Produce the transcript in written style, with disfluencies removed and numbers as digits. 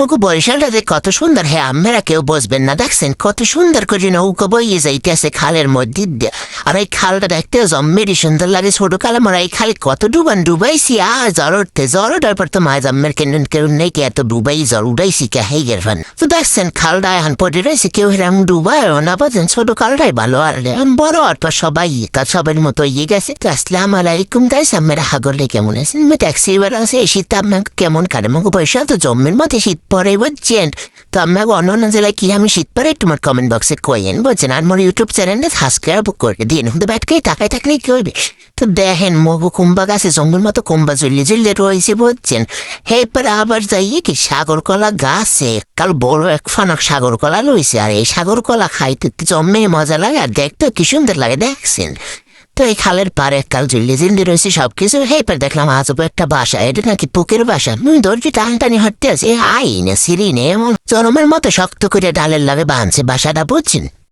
মুখু বরিশালটা যে কত সুন্দর, হ্যাঁ আমরা কেউ বসবেন না, দেখছেন কত সুন্দর করে নৌকা বইয়ে যাইতেছে খালের মধ্যে দিয়ে। আর এই খালটা দেখতে জম্মেরই সুন্দর লাগে, ছোট কালে মরা এই খালে কত ডুবাইছি। আর জ্বর উঠতে জ্বর ওঠার পর তো মায় জম্মের কেউ নেই কে এত ডুবাই জ্বর উঠাইছি কে হেই গেরফান। তো দেখছেন খালটা এখন পড়ে রয়েছে, কেউ হেরাম ডুবায় না, বাজেন ছোট কালটাই ভালো। আর বড় আর পর সবাই সবার মতো ইয়ে গেছে। তো আসসালামু আলাইকুম গাইস, আমরা হাগরলে কেমন আছেন? আমি ট্যাক্সি এবার আছে, এই শীত আপনাকে কেমন কাটে? আমাকে পয়সা তো জম্মের মধ্যে শীত পরে বুঝছেন। তো আপনাকে অন্য জেলায় কি আমি শীত পরে তোমার কমেন্ট বক্সে কইেন বুঝছেন। আর আমার ইউটিউব চ্যানেলে সাবস্ক্রাইব করে দিন, কিন্তু ব্যাটকে টাকায় থাকলেই কি হইবে। তো দেখেন মগু কুম্বা গাছে জঙ্গল মতো কুম্বা ঝুলিয়ে রয়েছে বুঝছেন। এরপরে আবার যাইয়ে কি সাগর কলা গাছে কাল বড় এক ফানক সাগর কলা রয়েছে। আর এই সাগর কলা খাইতে জম্মে মজা লাগে, আর দেখতে কি সুন্দর লাগে দেখছেন। তো এই খালের পারে কাল ঝুলিয়ে রয়েছে সবকিছু। এরপর দেখলাম আজব একটা বাসা, এটা নাকি পুকের বাসা। দর্জি টানটানি হতে আছে, আই না সিঁড়ি নে এমন জনমের মতো শক্ত করে ডালের লাগে বাঁধছে বাসাটা বুঝছেন।